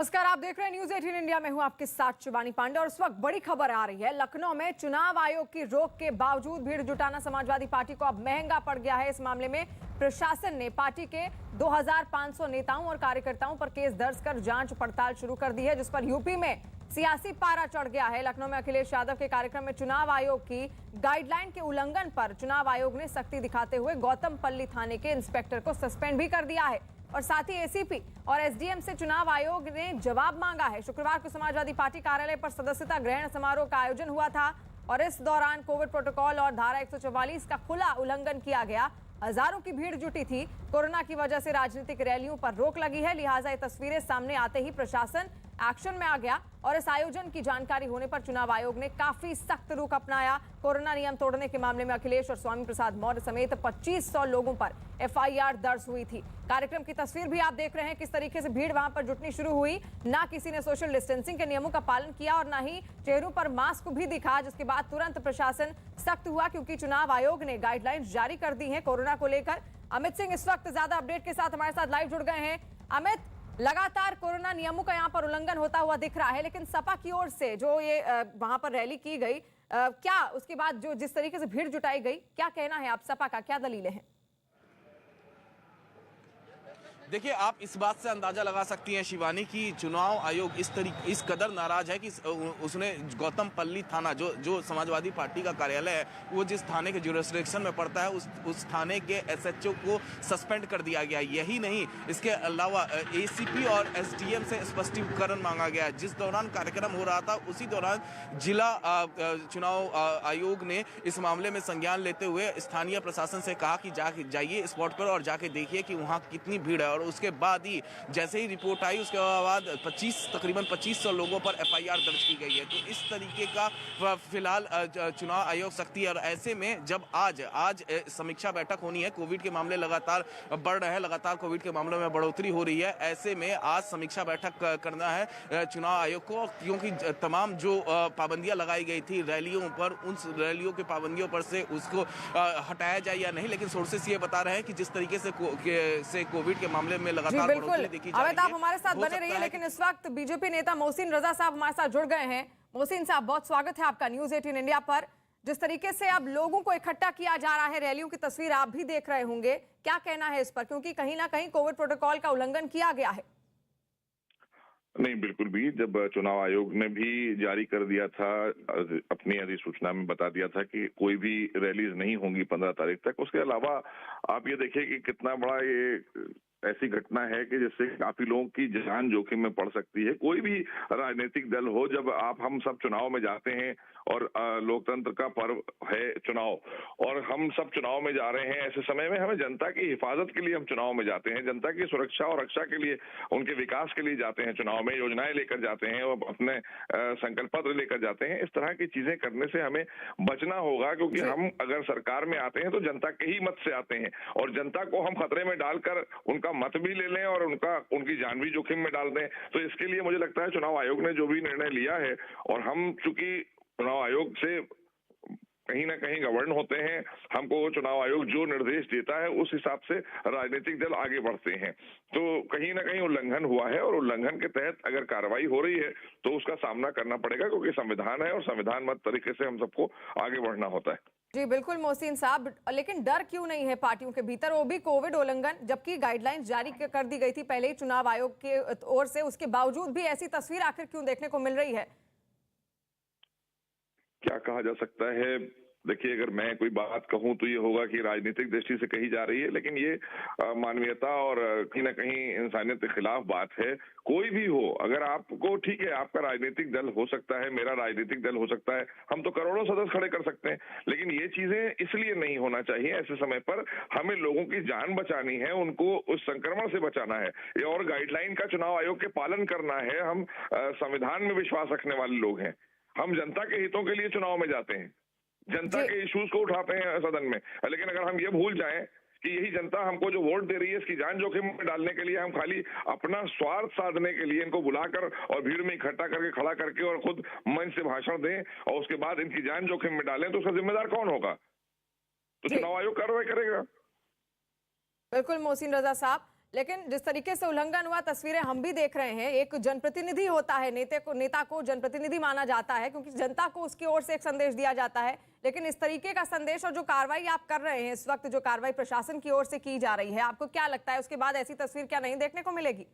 नमस्कार, आप देख रहे हैं न्यूज 18 इंडिया में हूं आपके साथ शिवानी पांडे। और इस वक्त बड़ी खबर आ रही है। लखनऊ में चुनाव आयोग की रोक के बावजूद भीड़ जुटाना समाजवादी पार्टी को अब महंगा पड़ गया है। इस मामले में प्रशासन ने पार्टी के 2500 नेताओं और कार्यकर्ताओं पर केस दर्ज कर जांच पड़ताल शुरू कर दी है, जिस पर यूपी में सियासी पारा चढ़ गया है। लखनऊ में अखिलेश यादव के कार्यक्रम में चुनाव आयोग की गाइडलाइन के उल्लंघन पर चुनाव आयोग ने सख्ती दिखाते हुए गौतमपल्ली थाने के इंस्पेक्टर को सस्पेंड भी कर दिया है और साथ ही एसीपी और एसडीएम से चुनाव आयोग ने जवाब मांगा है। शुक्रवार को समाजवादी पार्टी कार्यालय पर सदस्यता ग्रहण समारोह का आयोजन हुआ था और इस दौरान कोविड प्रोटोकॉल और धारा 144 का खुला उल्लंघन किया गया। हजारों की भीड़ जुटी थी। कोरोना की वजह से राजनीतिक रैलियों पर रोक लगी है, लिहाजा ये तस्वीरें सामने आते ही प्रशासन एक्शन में आ गया और इस आयोजन की जानकारी होने पर चुनाव आयोग ने काफी सख्त रुख अपनाया। कोरोना नियम तोड़ने के मामले में अखिलेश और स्वामी प्रसाद मौर्य समेत 2500 लोगों पर एफआईआर दर्ज हुई थी। कार्यक्रम की तस्वीर भी आप देख रहे हैं, किस तरीके से भीड़ वहां पर जुटनी शुरू हुई। ना किसी ने सोशल डिस्टेंसिंग के नियमों का पालन किया और ना ही चेहरों पर मास्क भी दिखा, जिसके बाद तुरंत प्रशासन सख्त हुआ क्योंकि चुनाव आयोग ने गाइडलाइंस जारी कर दी है कोरोना को लेकर। अमित सिंह इस वक्त ज्यादा अपडेट के साथ हमारे साथ लाइव जुड़ गए हैं। अमित, लगातार कोरोना नियमों का यहाँ पर उल्लंघन होता हुआ दिख रहा है, लेकिन सपा की ओर से जो ये वहां पर रैली की गई, क्या उसके बाद जो जिस तरीके से भीड़ जुटाई गई, क्या कहना है आप सपा का, क्या दलीलें हैं? देखिए, आप इस बात से अंदाजा लगा सकती हैं शिवानी कि चुनाव आयोग इस कदर नाराज है कि उसने गौतमपल्ली थाना जो समाजवादी पार्टी का कार्यालय है, वो जिस थाने के जुरिस्डिक्शन में पड़ता है, उस थाने के एसएचओ को सस्पेंड कर दिया गया। यही नहीं, इसके अलावा एसीपी और एसडीएम से स्पष्टीकरण मांगा गया है। जिस दौरान कार्यक्रम हो रहा था उसी दौरान जिला चुनाव आयोग ने इस मामले में संज्ञान लेते हुए स्थानीय प्रशासन से कहा कि जाइए स्पॉट पर और जाके देखिए कि वहाँ कितनी भीड़ है। और उसके बाद ही जैसे ही रिपोर्ट आई उसके बाद तकरीबन 2500 लोगों पर एफआईआर दर्ज की गई है। तो इस तरीके का फिलहाल चुनाव आयोग सख्ती। और ऐसे में जब आज समीक्षा बैठक होनी है, कोविड के मामले लगातार बढ़ रहे हैं, लगातार कोविड के मामलों में बढ़ोतरी हो रही है, ऐसे में आज समीक्षा बैठक करना है चुनाव आयोग को, क्योंकि तमाम जो पाबंदियां लगाई गई थी रैलियों पर, उन रैलियों की पाबंदियों पर से उसको हटाया जाए या नहीं। लेकिन सोर्सेस ये बता रहे हैं कि जिस तरीके से कोविड के मामले में लगातार बढ़ोतरी देखी जा रही है। अमित, आप हमारे साथ बने रहिए, लेकिन इस वक्त बीजेपी नेता मोहसिन रजा साहब हमारे साथ जुड़ गए हैं। मोहसिन साहब, बहुत स्वागत है आपका न्यूज 18 इंडिया पर। जिस तरीके से अब लोगों को इकट्ठा किया जा रहा है, रैलियों की तस्वीर आप भी देख रहे होंगे, क्या कहना है इस पर, क्योंकि कहीं ना कहीं कोविड प्रोटोकॉल का उल्लंघन किया गया है? नहीं, बिल्कुल भी। जब चुनाव आयोग ने भी जारी कर दिया था, अपनी अधिसूचना में बता दिया था कि कोई भी रैलीज नहीं होंगी 15 तारीख तक। उसके अलावा आप ये देखिए कि कितना बड़ा ये ऐसी घटना है कि जिससे काफी लोगों की जान जोखिम में पड़ सकती है। कोई भी राजनीतिक दल हो, जब हम सब चुनाव में जाते हैं और लोकतंत्र का पर्व है चुनाव, और हम सब चुनाव में जा रहे हैं, ऐसे समय में हमें जनता की हिफाजत के लिए हम चुनाव में जाते हैं, जनता की सुरक्षा और रक्षा के लिए, उनके विकास के लिए जाते हैं चुनाव में, योजनाएं लेकर जाते हैं और अपने संकल्प पत्र लेकर जाते हैं। इस तरह की चीजें करने से हमें बचना होगा, क्योंकि हम अगर सरकार में आते हैं तो जनता के ही मत से आते हैं और जनता को हम खतरे में डालकर उनका मत भी ले लें और उनकी जान भी जोखिम में डाल दें। तो इसके लिए मुझे लगता है चुनाव आयोग ने जो भी निर्णय लिया है, और हम चूंकि चुनाव आयोग से कहीं ना कहीं गवर्न होते हैं, हमको चुनाव आयोग जो निर्देश देता है उस हिसाब से राजनीतिक दल आगे बढ़ते हैं। तो कहीं ना कहीं उल्लंघन हुआ है और उल्लंघन के तहत अगर कार्रवाई हो रही है तो उसका सामना करना पड़ेगा, क्योंकि संविधान है और संविधानबद्ध तरीके से हम सबको आगे बढ़ना होता है। जी बिल्कुल मोहसिन साहब, लेकिन डर क्यों नहीं है पार्टियों के भीतर, वो भी कोविड उल्लंघन, जबकि गाइडलाइंस जारी कर दी गई थी पहले ही चुनाव आयोग के ओर से, उसके बावजूद भी ऐसी तस्वीर आखिर क्यों देखने को मिल रही है? क्या कहा जा सकता है? देखिए, अगर मैं कोई बात कहूं तो ये होगा कि राजनीतिक दृष्टि से कही जा रही है, लेकिन ये मानवीयता और कहीं ना कहीं इंसानियत के खिलाफ बात है। कोई भी हो, अगर आपको, ठीक है, आपका राजनीतिक दल हो सकता है, मेरा राजनीतिक दल हो सकता है, हम तो करोड़ों सदस्य खड़े कर सकते हैं, लेकिन ये चीजें इसलिए नहीं होना चाहिए। ऐसे समय पर हमें लोगों की जान बचानी है, उनको उस संक्रमण से बचाना है, ये और गाइडलाइन का चुनाव आयोग के पालन करना है। हम संविधान में विश्वास रखने वाले लोग हैं, हम जनता के हितों के लिए चुनाव में जाते हैं, जनता के इश्यूज को उठाते हैं सदन में। लेकिन अगर हम ये भूल जाएं कि यही जनता हमको जो वोट दे रही है, इसकी जान जोखिम में डालने के लिए हम खाली अपना स्वार्थ साधने के लिए इनको बुलाकर और भीड़ में इकट्ठा करके खड़ा करके और खुद मंच से भाषण दें और उसके बाद इनकी जान जोखिम में डालें, तो उसका जिम्मेदार कौन होगा? तो चुनाव आयोग कार्रवाई करेगा। बिल्कुल मोहसिन रजा साहब, लेकिन जिस तरीके से उल्लंघन हुआ तस्वीरें हम भी देख रहे हैं। एक जनप्रतिनिधि होता है, नेता को जनप्रतिनिधि माना जाता है क्योंकि जनता को उसकी ओर से एक संदेश दिया जाता है, लेकिन इस तरीके का संदेश और जो कार्रवाई आप कर रहे हैं इस वक्त, जो कार्रवाई प्रशासन की ओर से की जा रही है, आपको क्या लगता है उसके बाद ऐसी तस्वीर क्या नहीं देखने को मिलेगी?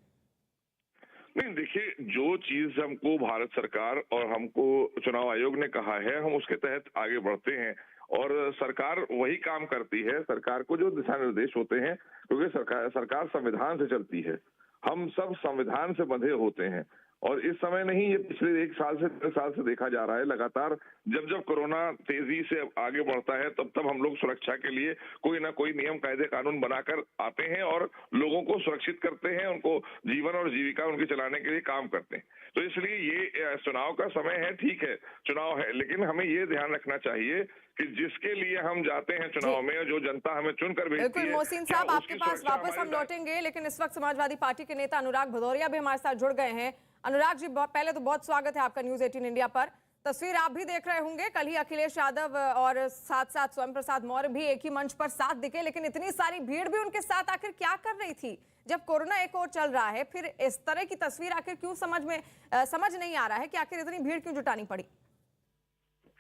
नहीं, देखिए, जो चीज हमको भारत सरकार और हमको चुनाव आयोग ने कहा है, हम उसके तहत आगे बढ़ते हैं और सरकार वही काम करती है। सरकार को जो दिशा निर्देश होते हैं, क्योंकि सरकार संविधान से चलती है, हम सब संविधान से बंधे होते हैं। और इस समय नहीं, ये पिछले 1 साल से 2 साल से देखा जा रहा है लगातार, जब जब कोरोना तेजी से आगे बढ़ता है तब तब हम लोग सुरक्षा के लिए कोई ना कोई नियम कायदे कानून बनाकर आते हैं और लोगों को सुरक्षित करते हैं, उनको जीवन और जीविका उनकी चलाने के लिए काम करते हैं। तो इसलिए ये चुनाव का समय है, ठीक है, चुनाव है, लेकिन हमें ये ध्यान रखना चाहिए कि जिसके लिए हम जाते हैं चुनाव में, जो जनता हमें चुनकर भेजती है। बिल्कुल मोहसिन साहब, आपके पास वापस हम लौटेंगे, लेकिन इस वक्त समाजवादी पार्टी के नेता अनुराग भदौरिया भी हमारे साथ जुड़ गए हैं। अनुराग जी, पहले तो बहुत स्वागत है आपका न्यूज 18 इंडिया पर। तस्वीर आप भी देख रहे होंगे, कल ही अखिलेश यादव और साथ साथ स्वयं प्रसाद मौर्य भी एक ही मंच पर साथ दिखे, लेकिन इतनी सारी भीड़ भी उनके साथ आखिर क्या कर रही थी? जब कोरोना एक और चल रहा है, फिर इस तरह की तस्वीर आखिर क्यों समझ नहीं आ रहा है कि आखिर इतनी भीड़ क्यों जुटानी पड़ी?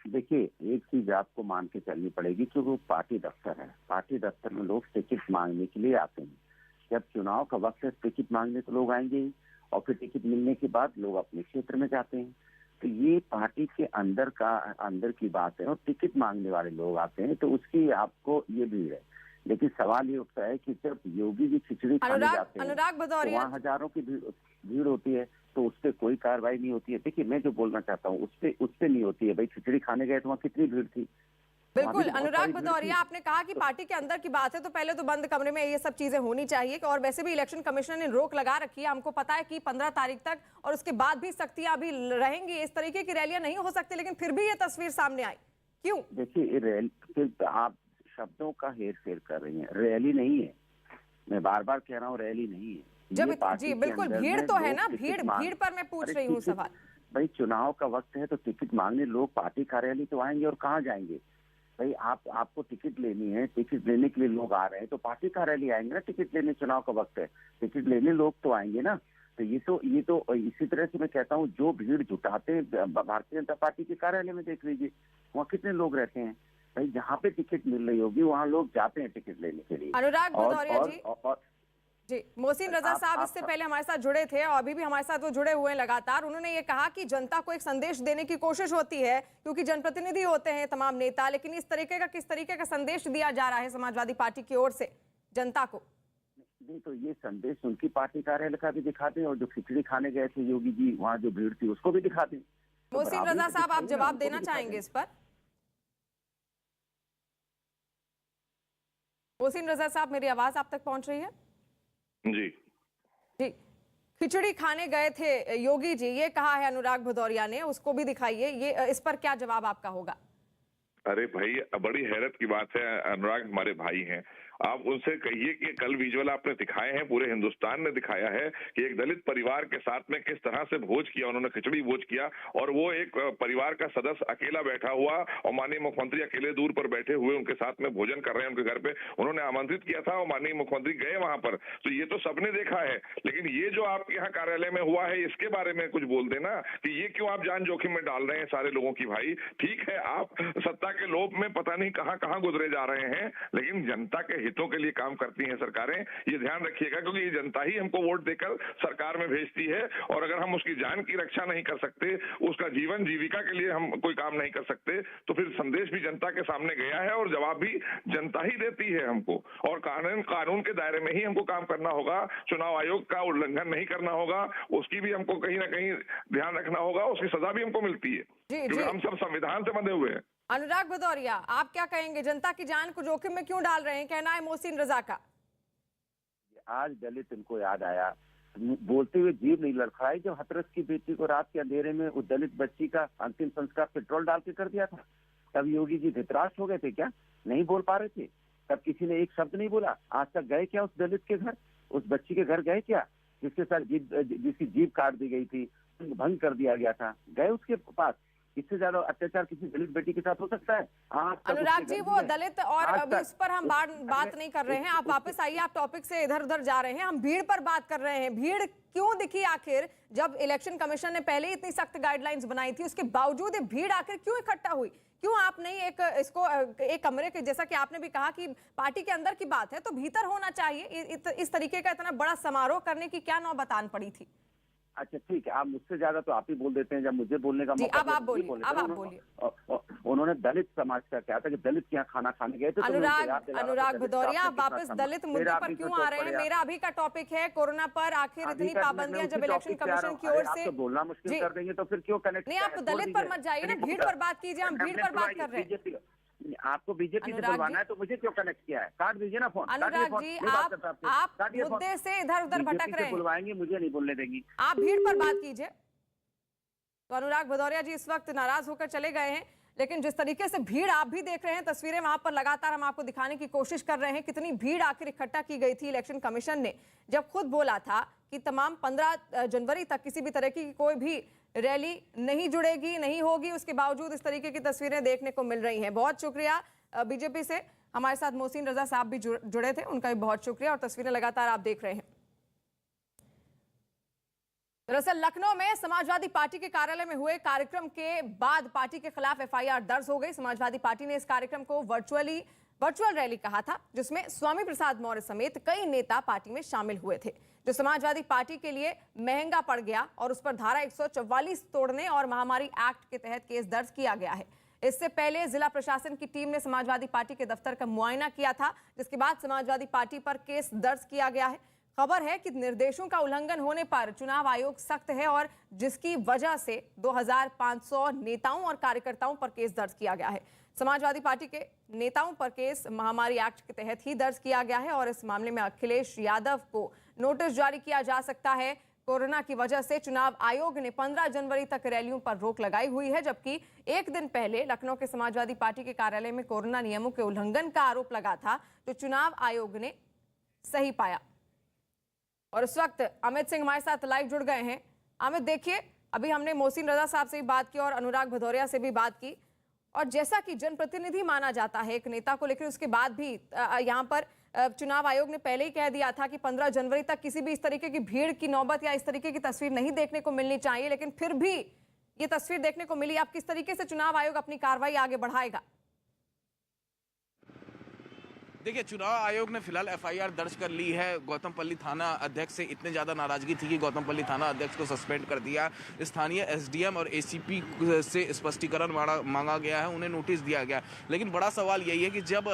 देखिए, एक चीज आपको मान के चलनी पड़ेगी कि वो पार्टी दफ्तर है। पार्टी दफ्तर में लोग टिकट मांगने के लिए आते हैं। जब चुनाव का वक्त है, टिकट मांगने तो लोग आएंगे ही, और फिर टिकट मिलने के बाद लोग अपने क्षेत्र में जाते हैं। तो ये पार्टी के अंदर की बात है, और टिकट मांगने वाले लोग आते हैं, तो उसकी आपको ये भीड़ है। लेकिन सवाल ये उठता है कि जब योगी जी खिचड़ी खाने जाते हैं तो वहाँ हजारों की भीड़ होती है, तो उस पर कोई कार्रवाई नहीं होती है। देखिए, मैं जो बोलना चाहता हूँ उस पे नहीं होती है। भाई, खिचड़ी खाने गए तो वहाँ कितनी भीड़ थी? बिल्कुल अनुराग भदौरिया, आपने कहा कि पार्टी के अंदर की बात है, तो पहले तो बंद कमरे में ये सब चीजें होनी चाहिए। और वैसे भी इलेक्शन कमिश्नर ने रोक लगा रखी है, हमको पता है कि 15 तारीख तक, और उसके बाद भी सख्तियां भी रहेंगी। इस तरीके की रैलियां नहीं हो सकती, लेकिन फिर भी ये तस्वीर सामने आई, क्यों? देखिए, रैली, आप शब्दों का हेर फेर कर रही है। रैली नहीं है, मैं बार बार कह रहा हूँ, रैली नहीं है। जब जी बिल्कुल, भीड़ तो है ना, भीड़ पर मैं पूछ रही हूँ सवाल। भाई, चुनाव का वक्त है तो टिकट मांगने लोग पार्टी कार्यालय तो आएंगे, और कहाँ जाएंगे? भाई, आपको टिकट लेनी है, टिकट लेने के लिए लोग आ रहे हैं तो पार्टी कार्यालय आएंगे ना। टिकट लेने, चुनाव का वक्त है, टिकट लेने लोग तो आएंगे ना। तो ये तो इसी तरह से मैं कहता हूँ, जो भीड़ जुटाते हैं भारतीय जनता पार्टी के कार्यालय में देख लीजिए, वहाँ कितने लोग रहते हैं। भाई, जहाँ पे टिकट मिल रही होगी वहाँ लोग जाते हैं टिकट लेने के लिए। अनुराग भदौरिया जी, मोहसिन रजा साहब इससे पहले हमारे साथ जुड़े थे और अभी भी हमारे साथ वो जुड़े हुए हैं लगातार। उन्होंने ये कहा कि जनता को एक संदेश देने की कोशिश होती है, क्योंकि जनप्रतिनिधि होते हैं तमाम नेता, लेकिन इस तरीके का किस तरीके का संदेश दिया जा रहा है समाजवादी पार्टी की ओर से जनता को? नहीं, तो ये संदेश उनकी पार्टी कार्यालय का भी दिखाते हैं, और जो खिचड़ी खाने गए थे योगी जी, वहाँ जो भीड़ थी उसको भी दिखाते हैं। मोहसिन रजा साहब, आप जवाब देना चाहेंगे इस पर? मोहसिन रजा साहब, मेरी आवाज आप तक पहुंच रही है? जी जी, खिचड़ी खाने गए थे योगी जी, ये कहा है अनुराग भदौरिया ने, उसको भी दिखाइए। ये इस पर क्या जवाब आपका होगा? अरे भाई, बड़ी हैरत की बात है, अनुराग हमारे भाई हैं, आप उनसे कहिए कि कल विजुअल आपने दिखाए हैं, पूरे हिंदुस्तान ने दिखाया है कि एक दलित परिवार के साथ में किस तरह से भोज किया उन्होंने, खिचड़ी भोज किया, और वो एक परिवार का सदस्य अकेला बैठा हुआ और माननीय मुख्यमंत्री अकेले दूर पर बैठे हुए उनके साथ में भोजन कर रहे हैं। उनके घर पे उन्होंने आमंत्रित किया था और माननीय मुख्यमंत्री गए वहां पर, तो ये तो सबने देखा है। लेकिन ये जो आपके यहाँ कार्यालय में हुआ है, इसके बारे में कुछ बोल देना कि ये क्यों आप जान जोखिम में डाल रहे हैं सारे लोगों की। भाई, ठीक है, आप सत्ता के लोभ में पता नहीं कहां कहां गुजरे जा रहे हैं, लेकिन जनता के हितों के लिए काम करती हैं सरकारें, ये ध्यान रखिएगा, क्योंकि ये जनता ही हमको वोट देकर सरकार में भेजती है, और अगर हम उसकी जान की रक्षा नहीं कर सकते, उसका जीवन जीविका के लिए हम कोई काम नहीं कर सकते, तो फिर संदेश भी जनता के सामने गया है और जवाब भी जनता ही देती है हमको, और कानून के दायरे में ही हमको काम करना होगा। चुनाव आयोग का उल्लंघन नहीं करना होगा, उसकी भी हमको कहीं ना कहीं ध्यान रखना होगा, उसकी सजा भी हमको मिलती है, क्योंकि हम सब संविधान से बंधे हुए हैं। अनुराग भदौरिया, आप क्या कहेंगे? जनता की जान को जोखिम में क्यों डाल रहे हैं, कहना है मोहसिन रजा का? आज दलित इनको याद आया, बोलते हुए जीभ नहीं लड़खड़ाई जब हथरस की बेटी को रात के अंधेरे में उस दलित बच्ची का अंतिम संस्कार पेट्रोल डाल के कर दिया था। तब योगी जी धृतराष्ट्र हो गए थे क्या? नहीं बोल पा रहे थे? तब किसी ने एक शब्द नहीं बोला? आज तक गए क्या उस दलित के घर, उस बच्ची के घर गए क्या, जिसके साथ जिसकी जीभ काट दी गई थी, भंग कर दिया गया था? गए उसके पास? इससे ज्यादा अत्याचार किसी दलित बेटी के साथ हो सकता है? आज तक अनुराग उसके जी, घर वो में- दलित और आज अभी तक- उस पर हम बात नहीं कर रहे हैं। आप वापस आइए, आप टॉपिक से इधर उधर जा रहे हैं। हम भीड़ पर बात कर रहे हैं। भीड़ क्यों दिखी आखिर? जब इलेक्शन कमीशन ने पहले ही इतनी सख्त गाइडलाइंस बनाई थी, उसके बावजूद ये भीड़ आखिर क्यों इकट्ठा हुई? क्यों आप नहीं एक कमरे के, जैसा कि आपने भी कहा कि पार्टी के अंदर की बात है तो भीतर होना चाहिए, इस तरीके का इतना बड़ा समारोह करने की क्या नौबत आन पड़ी थी? अच्छा ठीक है, आप मुझसे ज्यादा तो आप ही बोल देते हैं जब मुझे बोलने का जी, मौका अब दिया आप तो बोलिए, बोले अब थे। आप बोलिए। उन्होंने दलित समाज का क्या था कि दलित के यहाँ खाना खाने गए थे, तो मैं उनको याद दिला रहा था अनुराग दलित का भदौरिया, आपने आप कितना वापस सम्मान- दलित फिर मुद्दे आप पर भी क्यों तो आ रहे हैं? चौप मेरा अभी का टॉपिक है कोरोना पर, आखिर अभी इतनी का मैं पाबंदियां उसी जब इलेक्शन टॉपिक पे आ रहा कमीशन हूँ। की अरे ओर आप से। तो बोलना मुश्किल जी। कर देंगे तो फिर क्यों कनेक्ट नहीं, आप दलित पर मत जाइए ना, भीड़ पर बात कीजिए। हम भीड़ पर बात कर रहे हैं। बीजेपी आपको बीजेपी से अनुराग बुलवाना जी- है तो मुझे क्यों कनेक्ट किया है? काट दीजिए ना फोन। काटिए अनुराग फोन, जी, नहीं बात करता आपसे। आप काटिए फोन। मुद्दे से इधर उधर भटक बीजेपी रहे से हैं। बुलवाएंगे, मुझे नहीं बोलने देंगी। आप भीड़ पर बात कीजिए। तो अनुराग भदौरिया जी इस वक्त नाराज होकर चले गए हैं, लेकिन जिस तरीके से भीड़ आप भी देख रहे हैं, तस्वीरें वहां पर लगातार हम आपको दिखाने की कोशिश कर रहे हैं, कितनी भीड़ आखिर इकट्ठा की गई थी। इलेक्शन कमीशन ने जब खुद बोला था कि तमाम 15 जनवरी तक किसी भी तरह की कोई भी रैली नहीं जुड़ेगी, नहीं होगी, उसके बावजूद इस तरीके की तस्वीरें देखने को मिल रही हैं। बहुत शुक्रिया बीजेपी से हमारे साथ मोहसिन रजा साहब भी जुड़े थे, उनका भी बहुत शुक्रिया। और तस्वीरें लगातार आप देख रहे हैं। दरअसल लखनऊ में समाजवादी पार्टी के कार्यालय में हुए कार्यक्रम के बाद पार्टी के खिलाफ एफआईआर दर्ज हो गई। समाजवादी पार्टी ने इस कार्यक्रम को वर्चुअल रैली कहा था, जिसमें स्वामी प्रसाद मौर्य समेत कई नेता पार्टी में शामिल हुए थे, जो समाजवादी पार्टी के लिए महंगा पड़ गया और उस पर धारा 144 तोड़ने और महामारी एक्ट के तहत केस दर्ज किया गया है। इससे पहले जिला प्रशासन की टीम ने समाजवादी पार्टी के दफ्तर का मुआयना किया था, जिसके बाद समाजवादी पार्टी पर केस दर्ज किया गया है। खबर है कि निर्देशों का उल्लंघन होने पर चुनाव आयोग सख्त है और जिसकी वजह से 2500 नेताओं और कार्यकर्ताओं पर केस दर्ज किया गया है। समाजवादी पार्टी के नेताओं पर केस महामारी एक्ट के तहत ही दर्ज किया गया है और इस मामले में अखिलेश यादव को नोटिस जारी किया जा सकता है। कोरोना की वजह से चुनाव आयोग ने 15 जनवरी तक रैलियों पर रोक लगाई हुई है, जबकि एक दिन पहले लखनऊ के समाजवादी पार्टी के कार्यालय में कोरोना नियमों के उल्लंघन का आरोप लगा था, जो चुनाव आयोग ने सही पाया। और इस वक्त अमित सिंह हमारे साथ लाइव जुड़ गए हैं। अमित, देखिए, अभी हमने मोहसिन रजा साहब से भी बात की और अनुराग भदौरिया से भी बात की, और जैसा कि जनप्रतिनिधि माना जाता है एक नेता को, लेकिन उसके बाद भी यहाँ पर चुनाव आयोग ने पहले ही कह दिया था कि 15 जनवरी तक किसी भी इस तरीके की भीड़ की नौबत या इस तरीके की तस्वीर नहीं देखने को मिलनी चाहिए, लेकिन फिर भी ये तस्वीर देखने को मिली। आप किस तरीके से चुनाव आयोग अपनी कार्रवाई आगे बढ़ाएगा? देखिए, चुनाव आयोग ने फिलहाल एफआईआर दर्ज कर ली है। गौतमपल्ली थाना अध्यक्ष से इतने ज़्यादा नाराजगी थी कि गौतमपल्ली थाना अध्यक्ष को सस्पेंड कर दिया। स्थानीय एसडीएम और एसीपी से स्पष्टीकरण मांगा गया है, उन्हें नोटिस दिया गया। लेकिन बड़ा सवाल यही है कि जब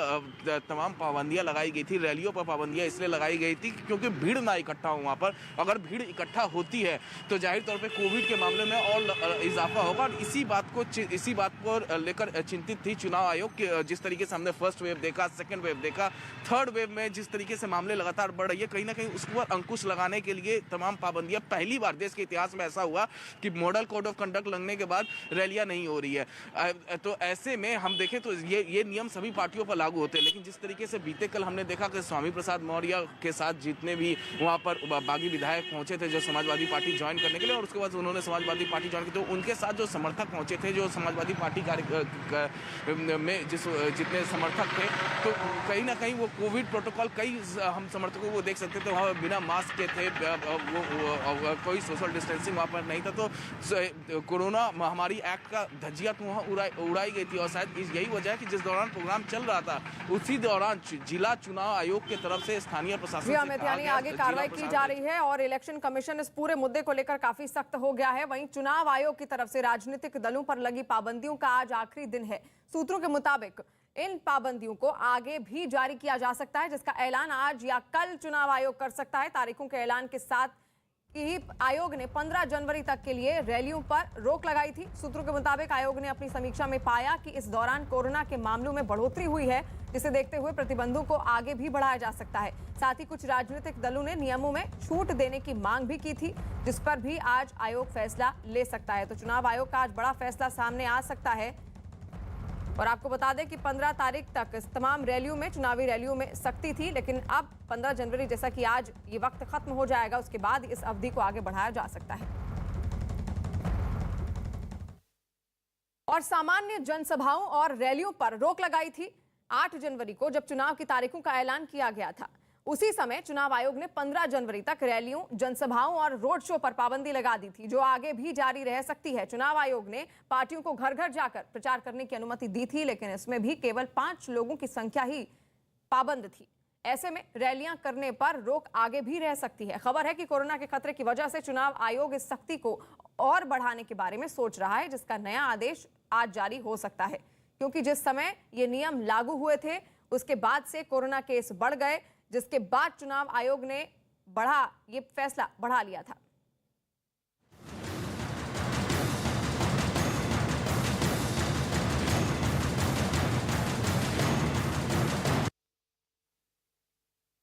तमाम पाबंदियां लगाई गई थी, रैलियों पर पाबंदियां इसलिए लगाई गई थी क्योंकि भीड़ ना इकट्ठा हो वहाँ पर। अगर भीड़ इकट्ठा होती है तो जाहिर तौर पर कोविड के मामले में और इजाफा होगा, और इसी बात को लेकर चिंतित थी चुनाव आयोग के। जिस तरीके से हमने फर्स्ट वेव देखा, सेकेंड वेव देखा, थर्ड वेव में जिस तरीके से मामले लगातार बढ़ रही है, कहीं ना कहीं उस पर अंकुश लगाने के लिए तमाम पाबंदियां, पहली बार देश के इतिहास में ऐसा हुआ कि मॉडल कोड ऑफ कंडक्ट लगने के बाद रैलियां नहीं हो रही है। तो ऐसे में हम देखें तो ये नियम सभी पार्टियों पर लागू होते हैं, लेकिन जिस तरीके से बीते कल हमने देखा कि स्वामी प्रसाद मौर्य के साथ जितने भी वहां पर बागी विधायक पहुंचे थे जो समाजवादी पार्टी ज्वाइन करने के लिए, और उसके बाद उन्होंने समाजवादी पार्टी ज्वाइन की, तो उनके साथ जो समर्थक पहुंचे थे, जो समाजवादी पार्टी में जितने समर्थक थे, तो कहीं ना कहीं वो कोविड प्रोटोकॉल, कई हम समर्थकों को देख सकते थे वहाँ बिना मास्क के थे, वो कोई सोशल डिस्टेंसिंग वहाँ पर नहीं था। तो कोरोना महामारी एक्ट का धज्जियां तो वहाँ उड़ाई गई थी, और शायद यही वजह है कि जिस दौरान प्रोग्राम चल रहा था उसी दौरान जिला चुनाव आयोग की तरफ से स्थानीय प्रशासन जी अमित, यानी आगे कार्रवाई की जा रही है और इलेक्शन कमीशन इस पूरे मुद्दे को लेकर काफी सख्त हो गया है। वहीं चुनाव आयोग की तरफ से राजनीतिक दलों पर लगी पाबंदियों का आज आखिरी दिन है। सूत्रों के मुताबिक इन पाबंदियों को आगे भी जारी किया जा सकता है, जिसका ऐलान आज या कल चुनाव आयोग कर सकता है। तारीखों के ऐलान के साथ ही आयोग ने 15 जनवरी तक के लिए रैलियों पर रोक लगाई थी। सूत्रों के मुताबिक आयोग ने अपनी समीक्षा में पाया कि इस दौरान कोरोना के मामलों में बढ़ोतरी हुई है, जिसे देखते हुए प्रतिबंधों को आगे भी बढ़ाया जा सकता है। साथ ही कुछ राजनीतिक दलों ने नियमों में छूट देने की मांग भी की थी, जिस पर भी आज आयोग फैसला ले सकता है। तो चुनाव आयोग का आज बड़ा फैसला सामने आ सकता है। और आपको बता दें कि 15 तारीख तक इस तमाम रैलियों में, चुनावी रैलियों में सख्ती थी, लेकिन अब 15 जनवरी जैसा कि आज ये वक्त खत्म हो जाएगा, उसके बाद इस अवधि को आगे बढ़ाया जा सकता है। और सामान्य जनसभाओं और रैलियों पर रोक लगाई थी। 8 जनवरी को जब चुनाव की तारीखों का ऐलान किया गया था, उसी समय चुनाव आयोग ने 15 जनवरी तक रैलियों, जनसभाओं और रोड शो पर पाबंदी लगा दी थी, जो आगे भी जारी रह सकती है। चुनाव आयोग ने पार्टियों को घर घर जाकर प्रचार करने की अनुमति दी थी, लेकिन इसमें भी केवल 5 लोगों की संख्या ही पाबंद थी। ऐसे में रैलियां करने पर रोक आगे भी रह सकती है। खबर है कि कोरोना के खतरे की वजह से चुनाव आयोग इस सख्ती को और बढ़ाने के बारे में सोच रहा है, जिसका नया आदेश आज जारी हो सकता है, क्योंकि जिस समय ये नियम लागू हुए थे उसके बाद से कोरोना केस बढ़ गए, जिसके बाद चुनाव आयोग ने ये फैसला बढ़ा लिया था।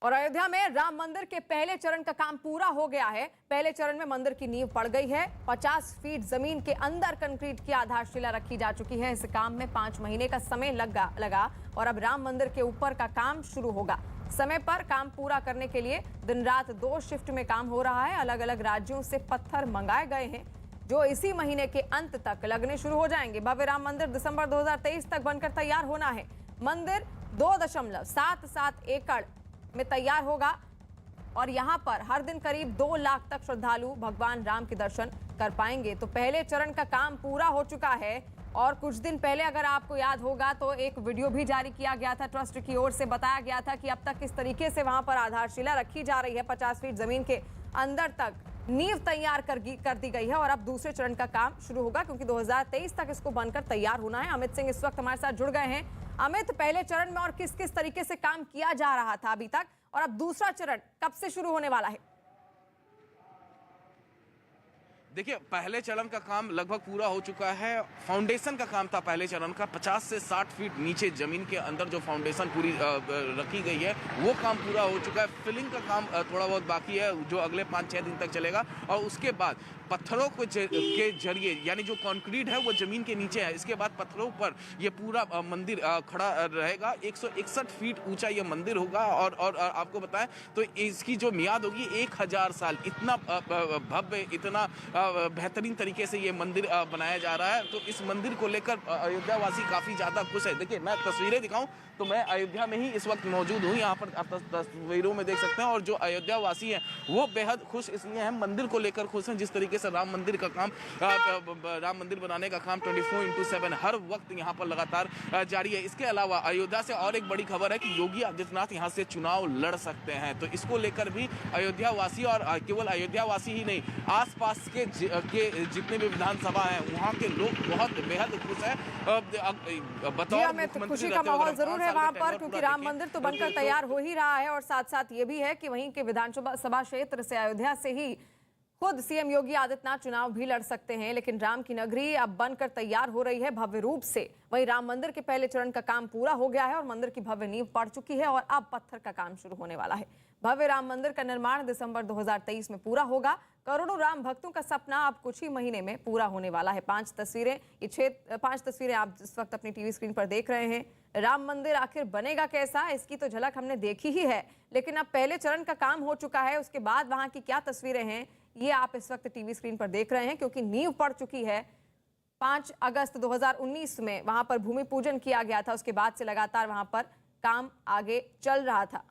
और अयोध्या में राम मंदिर के पहले चरण का काम पूरा हो गया है। पहले चरण में मंदिर की नींव पड़ गई है। 50 फीट जमीन के अंदर कंक्रीट की आधारशिला रखी जा चुकी है। इस काम में 5 महीने का समय लगा और अब राम मंदिर के ऊपर का काम शुरू होगा। समय पर काम पूरा करने के लिए दिन रात 2 शिफ्ट में काम हो रहा है। अलग अलग राज्यों से पत्थर मंगाए गए हैं, जो इसी महीने के अंत तक लगने शुरू हो जाएंगे। भव्य राम मंदिर दिसंबर 2023 तक बनकर तैयार होना है। मंदिर 2.77 एकड़ में तैयार होगा और यहां पर हर दिन करीब 2 लाख तक श्रद्धालु भगवान राम के दर्शन कर पाएंगे। तो पहले चरण का काम पूरा हो चुका है और कुछ दिन पहले, अगर आपको याद होगा, तो एक वीडियो भी जारी किया गया था। ट्रस्ट की ओर से बताया गया था कि अब तक किस तरीके से वहां पर आधारशिला रखी जा रही है। 50 फीट जमीन के अंदर तक नींव तैयार कर दी गई है और अब दूसरे चरण का काम शुरू होगा, क्योंकि 2023 तक इसको बनकर तैयार होना है। अमित सिंह इस वक्त हमारे साथ जुड़ गए हैं। अमित, पहले चरण में और किस किस तरीके से काम किया जा रहा था अभी तक, और अब दूसरा चरण कब से शुरू होने वाला है? देखिए, पहले चरण का काम लगभग पूरा हो चुका है। फाउंडेशन का काम था पहले चरण का। 50 से 60 फीट नीचे जमीन के अंदर जो फाउंडेशन पूरी रखी गई है, वो काम पूरा हो चुका है। फिलिंग का काम थोड़ा बहुत बाकी है, जो अगले 5-6 दिन तक चलेगा। और उसके बाद पत्थरों के जरिए, यानी जो कंक्रीट है वो जमीन के नीचे है, इसके बाद पत्थरों पर ये पूरा मंदिर खड़ा रहेगा। 161 फीट ऊंचा ये मंदिर होगा और आपको बताएं तो इसकी जो मियाद होगी 1000 साल। इतना भव्य, इतना बेहतरीन तरीके से ये मंदिर बनाया जा रहा है। तो इस मंदिर को लेकर अयोध्या वासी काफी ज्यादा खुश है। देखिए, मैं तस्वीरें दिखाऊं तो मैं अयोध्या में ही इस वक्त मौजूद हूँ। यहाँ पर आप तस्वीरों में देख सकते हैं। और जो अयोध्या वासी हैं वो बेहद खुश इसलिए हैं, मंदिर को लेकर खुश हैं, जिस तरीके से राम मंदिर का काम, राम मंदिर बनाने का काम 24/7 हर वक्त यहाँ पर लगातार जारी है। इसके अलावा अयोध्या से और एक बड़ी खबर है कि योगी आदित्यनाथ यहाँ से चुनाव लड़ सकते हैं। तो इसको लेकर भी अयोध्या वासी, और केवल अयोध्या वासी ही नहीं, आसपास के जितने भी विधानसभा हैं वहाँ के लोग बहुत बेहद खुश हैं। बतौर खुशी का माहौल जरूर है वहां पर, क्योंकि राम मंदिर तो बनकर तैयार हो ही रहा है। और साथ साथ ये भी है कि वहीं के विधानसभा क्षेत्र से, अयोध्या से ही खुद सीएम योगी आदित्यनाथ चुनाव भी लड़ सकते हैं। लेकिन राम की नगरी अब बनकर तैयार हो रही है भव्य रूप से। वहीं राम मंदिर के पहले चरण का काम पूरा हो गया है और मंदिर की भव्य नींव पड़ चुकी है और अब पत्थर का काम शुरू होने वाला है। भव्य राम मंदिर का निर्माण दिसंबर 2023 में पूरा होगा। करोड़ों राम भक्तों का सपना अब कुछ ही महीने में पूरा होने वाला है। 5 तस्वीरें आप इस वक्त अपनी टीवी स्क्रीन पर देख रहे हैं। राम मंदिर आखिर बनेगा कैसा, इसकी तो झलक हमने देखी ही है, लेकिन अब पहले चरण का काम हो चुका है। उसके बाद वहां की क्या तस्वीरें हैं, ये आप इस वक्त टीवी स्क्रीन पर देख रहे हैं, क्योंकि नींव पड़ चुकी है। 5 अगस्त 2019 में वहां पर भूमि पूजन किया गया था। उसके बाद से लगातार वहां पर काम आगे चल रहा था।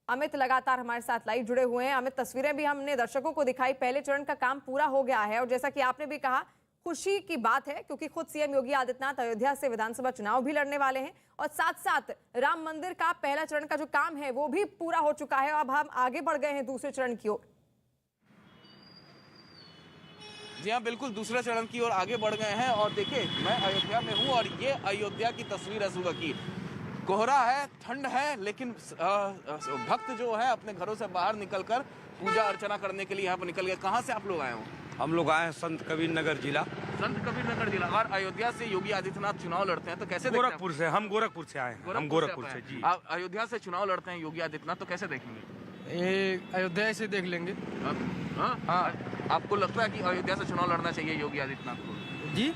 अमित लगातार हमारे साथ लाइव जुड़े हुए हैं। अमित, तस्वीरें भी हमने दर्शकों को दिखाई। पहले चरण का काम पूरा हो गया है और जैसा कि आपने भी कहा, खुशी की बात है, क्योंकि खुद सीएम योगी आदित्यनाथ अयोध्या से विधानसभा चुनाव भी लड़ने वाले हैं और साथ साथ राम मंदिर का पहला चरण का जो काम है वो भी पूरा हो चुका है। अब हम आगे बढ़ गए हैं दूसरे चरण की ओर। जी हाँ, बिल्कुल दूसरे चरण की ओर आगे बढ़ गए हैं। और देखिए, मैं अयोध्या में हूँ और ये अयोध्या की तस्वीर है सुबह की। कोहरा है, ठंड है, लेकिन भक्त जो है अपने घरों से बाहर निकलकर पूजा अर्चना करने के लिए यहाँ पर निकल गए। कहाँ से आप लोग आए हो? हम लोग आए हैं संत कबीर नगर जिला। संत कबीर नगर जिला। और अयोध्या से योगी आदित्यनाथ चुनाव लड़ते हैं तो कैसे? गोरखपुर से, हम गोरखपुर से आए हैं। हम गोरखपुर से जी। आप अयोध्या से चुनाव लड़ते हैं योगी आदित्यनाथ, तो कैसे देखेंगे? ये अयोध्या से देख लेंगे। हाँ, आपको लगता है कि अयोध्या से चुनाव लड़ना चाहिए योगी आदित्यनाथ को? जी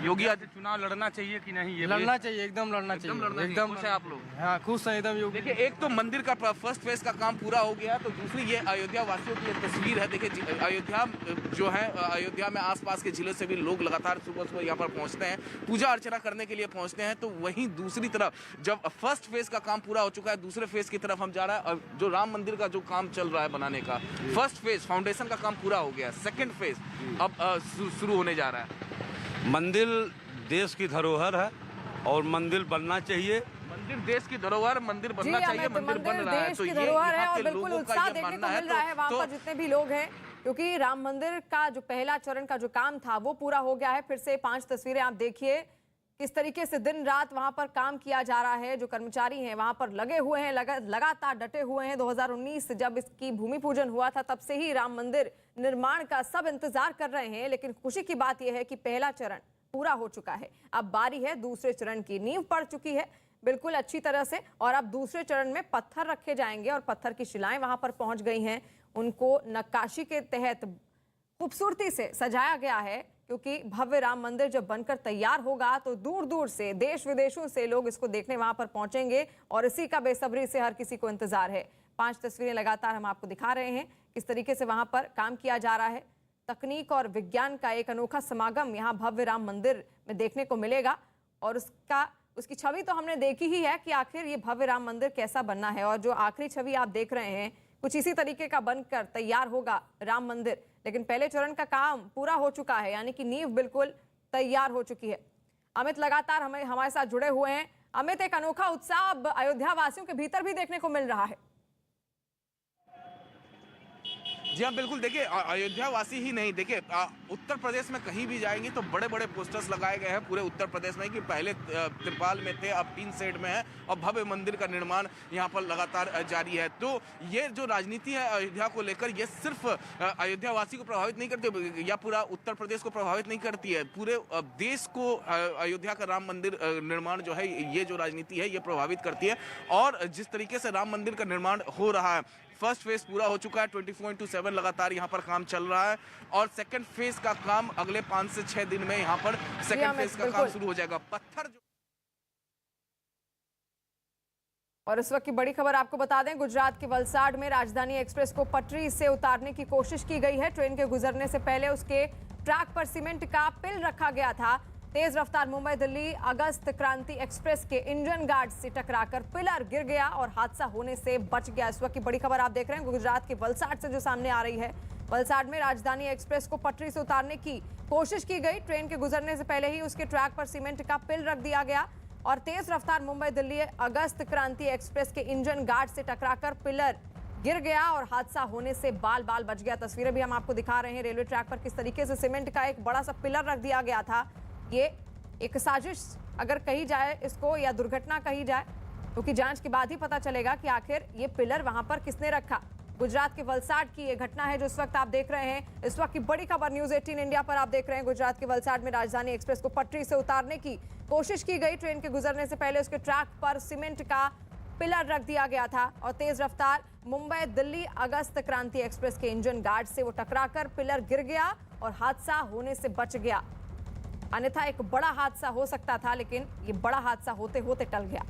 योगी आज चुनाव लड़ना चाहिए कि नहीं, ये लड़ना चाहिए, एकदम लड़ना एकदम चाहिए, लड़ना एकदम खुश है आप लोग? हाँ खुश है एकदम। योगी देखिए, एक तो मंदिर का फर्स्ट फेज का काम पूरा हो गया, तो दूसरी ये अयोध्या वासियों की एक तस्वीर है। देखिए, अयोध्या जो है, अयोध्या में आसपास के जिलों से भी लोग लगातार सुबह सुबह यहाँ पर पहुँचते हैं, पूजा अर्चना करने के लिए पहुँचते हैं। तो वहीं दूसरी तरफ जब फर्स्ट फेज का काम पूरा हो चुका है, दूसरे फेज की तरफ हम जा रहे हैं। जो राम मंदिर का जो काम चल रहा है बनाने का, फर्स्ट फेज फाउंडेशन का काम पूरा हो गया, सेकेंड फेज अब शुरू होने जा रहा है। मंदिर देश की धरोहर है और मंदिर बनना चाहिए। मंदिर देश की धरोहर, मंदिर जी बनना चाहिए, अमित, मंदिर बन रहा है, देश तो की ये धरोहर है यहाँ और के बिल्कुल लोगों का उत्साह ये देखने को मानना है। मिल रहा है वहां तो पर जितने भी लोग हैं, क्योंकि राम मंदिर का जो पहला चरण का जो काम था वो पूरा हो गया है। फिर से 5 तस्वीरें आप देखिए किस तरीके से दिन रात वहां पर काम किया जा रहा है। जो कर्मचारी हैं वहां पर लगे हुए हैं, लगातार डटे हुए हैं। 2019 जब इसकी भूमि पूजन हुआ था तब से ही राम मंदिर निर्माण का सब इंतजार कर रहे हैं। लेकिन खुशी की बात यह है कि पहला चरण पूरा हो चुका है, अब बारी है दूसरे चरण की। नींव पड़ चुकी है बिल्कुल अच्छी तरह से, और अब दूसरे चरण में पत्थर रखे जाएंगे और पत्थर की शिलाएं वहां पर पहुंच गई हैं। उनको नक्काशी के तहत खूबसूरती से सजाया गया है, क्योंकि भव्य राम मंदिर जब बनकर तैयार होगा तो दूर दूर से, देश विदेशों से लोग इसको देखने वहां पर पहुंचेंगे और इसी का बेसब्री से हर किसी को इंतजार है। 5 तस्वीरें लगातार हम आपको दिखा रहे हैं किस तरीके से वहां पर काम किया जा रहा है। तकनीक और विज्ञान का एक अनोखा समागम यहाँ भव्य राम मंदिर में देखने को मिलेगा, और उसकी छवि तो हमने देखी ही है कि आखिर ये भव्य राम मंदिर कैसा बनना है। और जो आखिरी छवि आप देख रहे हैं कुछ इसी तरीके का बनकर तैयार होगा राम मंदिर। लेकिन पहले चरण का काम पूरा हो चुका है, यानी कि नींव बिल्कुल तैयार हो चुकी है। अमित लगातार हमारे साथ जुड़े हुए हैं। अमित, एक अनोखा उत्साह अब अयोध्या वासियों के भीतर भी देखने को मिल रहा है। जी हाँ, बिल्कुल। देखिए, अयोध्या वासी ही नहीं, देखिए उत्तर प्रदेश में कहीं भी जाएंगे तो बड़े बड़े पोस्टर्स लगाए गए हैं पूरे उत्तर प्रदेश में कि पहले त्रिपाल में थे, अब टीन शेड में है, और भव्य मंदिर का निर्माण यहाँ पर लगातार जारी है। तो ये जो राजनीति है अयोध्या को लेकर, ये सिर्फ अयोध्या वासी को प्रभावित नहीं करती या पूरा उत्तर प्रदेश को प्रभावित नहीं करती है, पूरे देश को अयोध्या का राम मंदिर निर्माण जो है, ये जो राजनीति है ये प्रभावित करती है। और जिस तरीके से राम मंदिर का निर्माण हो रहा है, फर्स्ट फेज पूरा हो चुका है, 24/7 लगातार यहाँ पर काम चल रहा है, और सेकंड फेज का काम अगले 5 से 6 दिन में यहाँ पर सेकंड फेज का काम शुरू हो जाएगा। पत्थर जो और इस वक्त की बड़ी खबर आपको बता दें, गुजरात के वलसाड में राजधानी एक्सप्रेस को पटरी से उतारने की कोशिश की गई है। ट्रेन के गुजरने से पहले उसके ट्रैक पर सीमेंट का पिल रखा गया था। तेज रफ्तार मुंबई दिल्ली अगस्त क्रांति एक्सप्रेस के इंजन गार्ड से टकराकर पिलर गिर गया और हादसा होने से बच गया। इस वक्त की बड़ी खबर आप देख रहे हैं गुजरात के वलसाड से जो सामने आ रही है। वलसाड में राजधानी एक्सप्रेस को पटरी से उतारने की कोशिश की गई। ट्रेन के गुजरने से पहले ही उसके ट्रैक पर सीमेंट का पिल रख दिया गया और तेज रफ्तार मुंबई दिल्ली अगस्त क्रांति एक्सप्रेस के इंजन गार्ड से टकराकर पिलर गिर गया और हादसा होने से बाल बाल बच गया। तस्वीरें भी हम आपको दिखा रहे हैं रेलवे ट्रैक पर किस तरीके से सीमेंट का एक बड़ा सा पिलर रख दिया गया था। ये एक साजिश अगर कही जाए इसको, या दुर्घटना कही जाए, क्योंकि जांच के बाद ही पता चलेगा कि आखिर ये पिलर वहां पर किसने रखा। गुजरात के वलसाड की ये घटना है जो इस वक्त आप देख रहे हैं। इस वक्त की बड़ी खबर न्यूज 18 इंडिया पर आप देख रहे हैं। गुजरात के वलसाड में राजधानी एक्सप्रेस को पटरी से उतारने की कोशिश की गई। ट्रेन के गुजरने से पहले उसके ट्रैक पर सीमेंट का पिलर रख दिया गया था और तेज रफ्तार मुंबई दिल्ली अगस्त क्रांति एक्सप्रेस के इंजन गार्ड से वो टकराकर पिलर गिर गया और हादसा होने से बच गया। अन्यथा एक बड़ा हादसा हो सकता था, लेकिन ये बड़ा हादसा होते होते टल गया।